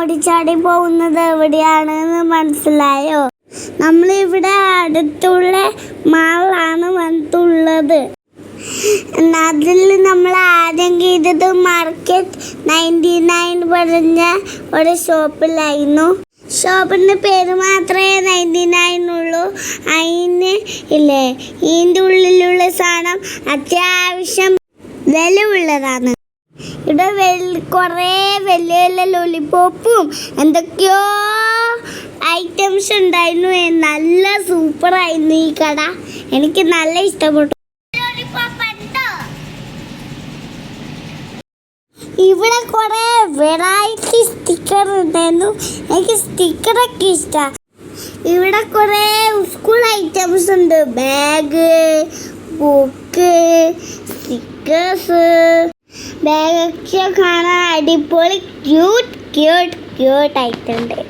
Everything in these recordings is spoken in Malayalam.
ഓടിച്ചാടി പോകുന്നത് എവിടെയാണെന്ന് മനസ്സിലായോ? നമ്മളിവിടെ അടുത്തുള്ള മാളാണ് വന്നിട്ടുള്ളത്. അതിൽ നമ്മൾ ആദ്യം ചെയ്തത് മാർക്കറ്റ് 99 പറഞ്ഞ ഒരു ഷോപ്പിലായിരുന്നു. ഷോപ്പിൻ്റെ പേര് മാത്രമേ 99 ഉള്ളൂ. അതിന് ഇല്ലേ ഇതിൻ്റെ ഉള്ളിലുള്ള സാധനം അത്യാവശ്യം വില ഉള്ളതാണ്. ഇവിടെ കുറേ വലിയ വലിയ ലോലിപോപ്പും എന്തൊക്കെയോ ഐറ്റംസ് ഉണ്ടായിരുന്നു. നല്ല സൂപ്പറായിരുന്നു ഈ കട. എനിക്ക് നല്ല ഇഷ്ടപ്പെട്ടു. ഇവിടെ കുറേ വെറൈറ്റി സ്റ്റിക്കർ ഉണ്ടായിരുന്നു. എനിക്ക് സ്റ്റിക്കറൊക്കെ ഇഷ്ടമാണ്. ഇവിടെ കുറേ സ്കൂൾ ഐറ്റംസ് ഉണ്ട്. Bag, book, stickers. ബാഗൊക്കെ കാണാൻ അടിപൊളി ക്യൂട്ട് ആയിട്ടുണ്ട്.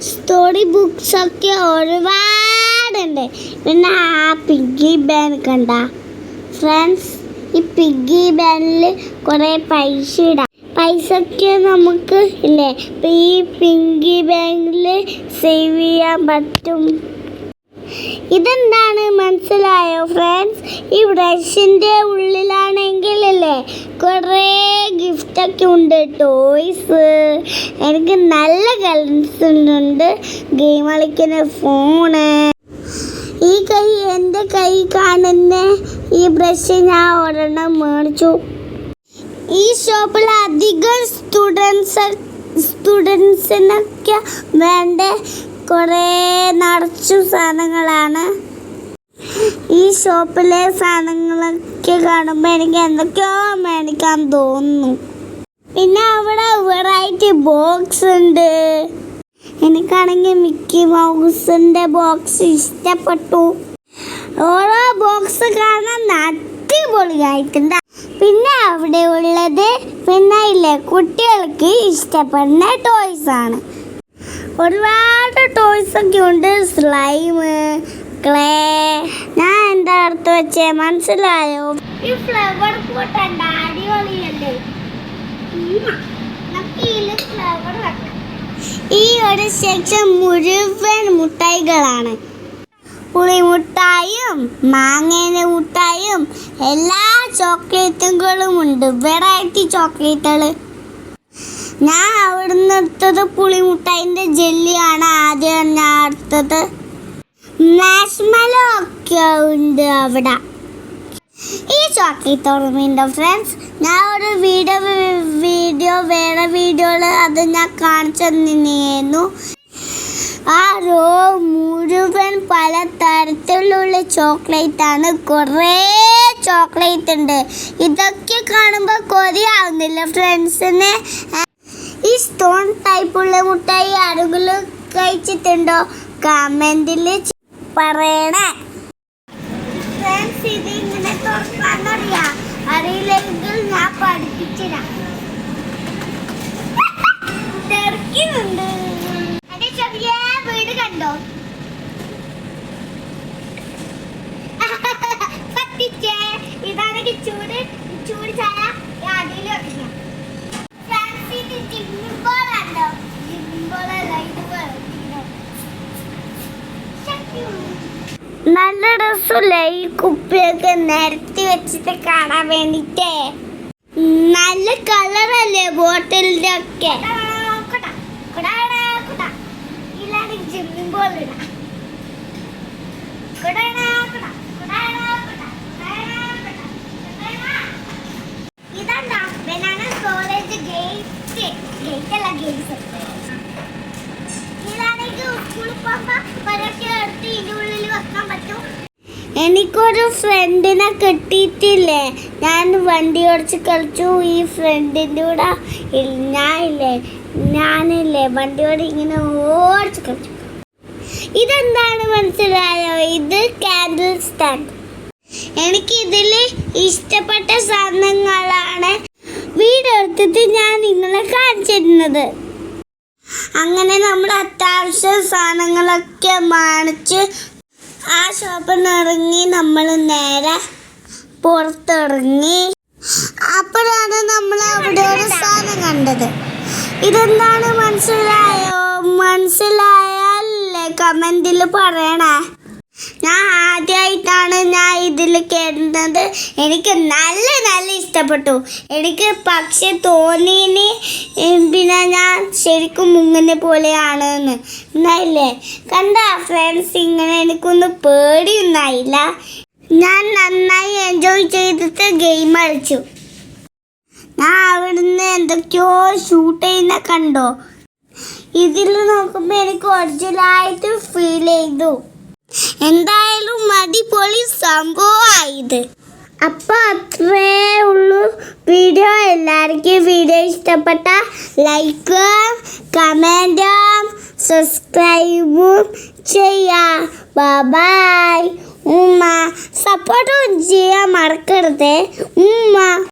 സ്റ്റോറി ബുക്സൊക്കെ ഒരുപാടുണ്ട്. പിന്നെ ആ പിഗ്ഗി ബാങ്ക് കണ്ട ഫ്രണ്ട്സ്, ഈ പിഗ്ഗി ബാങ്കിൽ കുറേ പൈസ ഇടാം. പൈസക്ക് നമുക്ക് ഇല്ലേ ഈ പിഗ്ഗി ബാങ്കിൽ സേവ് ചെയ്യാൻ പറ്റും. ഇതെന്താണ് മനസ്സിലായോ ഫ്രണ്ട്സ്? ഈ ബ്രഷിൻ്റെ ഉള്ളിലാണെങ്കിൽ അല്ലേ കുറേ ഗിഫ്റ്റൊക്കെ ഉണ്ട്, ടോയ്സ്. എനിക്ക് നല്ല കളേഴ്സ് ഉണ്ട്. ഗെയിം കളിക്കുന്ന ഫോണ്. എൻ്റെ കൈ കാണുന്ന ഈ ബ്രഷ് ഞാൻ ഒരെണ്ണം മേടിച്ചു. ഈ ഷോപ്പിൽ അധികം സ്റ്റുഡൻസിനൊക്കെ വേണ്ട കുറേ നിറച്ചു സാധനങ്ങളാണ്. ഈ ഷോപ്പിലെ സാധനങ്ങളൊക്കെ കാണുമ്പോൾ എനിക്ക് എന്തൊക്കെയോ മേടിക്കാൻ തോന്നുന്നു. പിന്നെ അവിടെ വെറൈറ്റി ബോക്സ് ഉണ്ട്. എനിക്കാണെങ്കിൽ മിക്കി മൗസിൻ്റെ ബോക്സ് ഇഷ്ടപ്പെട്ടു. ഓരോ ബോക്സ് കാണാൻ അടിപൊളിയായിട്ടുണ്ട്. പിന്നെ അവിടെ ഉള്ളത് പിന്നെ ഇല്ലേ കുട്ടികൾക്ക് ഇഷ്ടപ്പെടുന്ന ടോയ്സ് ആണ്. ഒരുപാട് ടോയ്സ് ഒക്കെ ഉണ്ട്. Slime, clay. ഞാൻ എന്താ അടുത്ത് വെച്ചേ മനസ്സിലായോ? ഈ ഫ്ലവർ പോട്ട് അടിപൊളിയല്ലേ? ഈ ഒരു സെക്ഷൻ മുഴുവൻ മുട്ടായികളാണ്. പുളിമുട്ടായും മാങ്ങേൻ്റെ മുട്ടായും എല്ലാ ചോക്ലേറ്റുകളും ഉണ്ട്. വെറൈറ്റി ചോക്ലേറ്റുകൾ. ഞാൻ അവിടുന്ന് എടുത്തത് പുളിമുട്ടായിൻ്റെ ജെല്ലിയാണ് ആദ്യം ഞാൻ എടുത്തത്. മാഷ്മലോ ഒക്കെ ഉണ്ട് അവിടെ. ഈ ചോക്ലേറ്റ് ഓർമ്മയുണ്ടോ ഫ്രണ്ട്സ്? ഞാൻ ഒരു വേറെ വീഡിയോയിൽ അത് ഞാൻ കാണിച്ചു തന്നിരുന്നു. ആ റോ മുഴുവൻ പല തരത്തിലുള്ള ചോക്ലേറ്റാണ്. കുറേ ചോക്ലേറ്റ് ഉണ്ട്. ഇതൊക്കെ കാണുമ്പോൾ കൊതിയാവുന്നില്ല ഫ്രണ്ട്സിന്? ഈ സ്റ്റോൺ ടൈപ്പുള്ള മുട്ടായി ആരെങ്കിലും കഴിച്ചിട്ടുണ്ടോ? കമൻറ്റിൽ പറയണേ ഫ്രണ്ട്സ്. ഇത് ഇങ്ങനെ തുറക്കാനറിയാം. അറിയില്ലെങ്കിൽ ഞാൻ പഠിപ്പിച്ചിരാം. തിരക്കുന്നുണ്ട്. എന്റെ ചെറിയ വീട് കണ്ടോ? പറ്റിച്ചേ. ഇതാണെങ്കിൽ ചൂട് ചായ അതിൽ വെക്കാം. ഫ്രണ്ട്സിന് ജിമ്മിപ്പോൾ ഉണ്ടോ? ജിമ്മിപ്പോഴല്ല ഇതുപോലെ നല്ല രസമില്ലേ ഈ കുപ്പിയൊക്കെ നിരത്തി വെച്ചിട്ട് കാണാൻ വേണ്ടിട്ടേ? നല്ല കളറല്ലേ ബോട്ടിലിന്റെ ഒക്കെ? ഇതെന്താ ബനാന കോളേജ് ഗേറ്റ് അല്ല ഗേറ്റ്. ഇതാണെങ്കിൽ സ്കൂളിൽ പോകുമ്പോ പരക്കെ എടുത്ത് ഇതിൻ്റെ ഉള്ളിൽ വെക്കാൻ പറ്റും. എനിക്കൊരു ഫ്രണ്ടിനെ കിട്ടിയിട്ടില്ലേ. ഞാൻ വണ്ടി ഓടിച്ച് കളിച്ചു. ഈ ഫ്രണ്ടിൻ്റെ കൂടെ ഞാനില്ലേ വണ്ടി ഓടി ഇങ്ങനെ ഓടിച്ച് കളിച്ചു. ഇതെന്താണ് മനസ്സിലായോ? ഇത് കാൻഡിൽ സ്റ്റാൻഡ്. എനിക്കിതിൽ ഇഷ്ടപ്പെട്ട സാധനങ്ങളാണ് വീഡിയോ എടുത്തിട്ട് ഞാൻ നിങ്ങളെ കാണിച്ചിരുന്നത്. അങ്ങനെ നമ്മൾ അത്യാവശ്യം സാധനങ്ങളൊക്കെ വാങ്ങിച്ച് ആ ഷോപ്പിൽ നിന്ന് ഇറങ്ങി നമ്മൾ നേരെ പുറത്തിറങ്ങി. അപ്പോഴാണ് നമ്മൾ അവിടെ ഒരു സാധനം കണ്ടത്. ഇതെന്താണ് മനസ്സിലായല്ലേ കമന്റിൽ പറയണേ. ഞാൻ ആദ്യമായിട്ടാണ് ഇതിൽ കേറുന്നത്. എനിക്ക് നല്ല ഇഷ്ടപ്പെട്ടു. എനിക്ക് പക്ഷെ തോന്നിയിന് പിന്നെ ഞാൻ ശരിക്കും മുങ്ങിനെ പോലെയാണെന്ന്. എന്നായില്ലേ കണ്ട ഫ്രണ്ട്സ്, ഇങ്ങനെ എനിക്കൊന്നും പേടിയൊന്നായില്ല. ഞാൻ നന്നായി എൻജോയ് ചെയ്തിട്ട് ഗെയിം കളിച്ചു. ഞാൻ അവിടുന്ന് എന്തൊക്കെയോ ഷൂട്ട് ചെയ്യുന്ന കണ്ടോ. ഇതിൽ നോക്കുമ്പോൾ എനിക്ക് ഒറിജിനലായിട്ട് ഫീൽ ചെയ്തു. എന്തായാലും അടിപൊളി സംഭവമായത്. അപ്പോൾ അത്രേ ഉള്ളൂ വീഡിയോ. എല്ലാവർക്കും വീഡിയോ ഇഷ്ടപ്പെട്ട ലൈക്കും കമൻറ്റും സബ്സ്ക്രൈബും ചെയ്യാം. ബൈ. സപ്പോർട്ടും ചെയ്യാൻ മറക്കരുത്.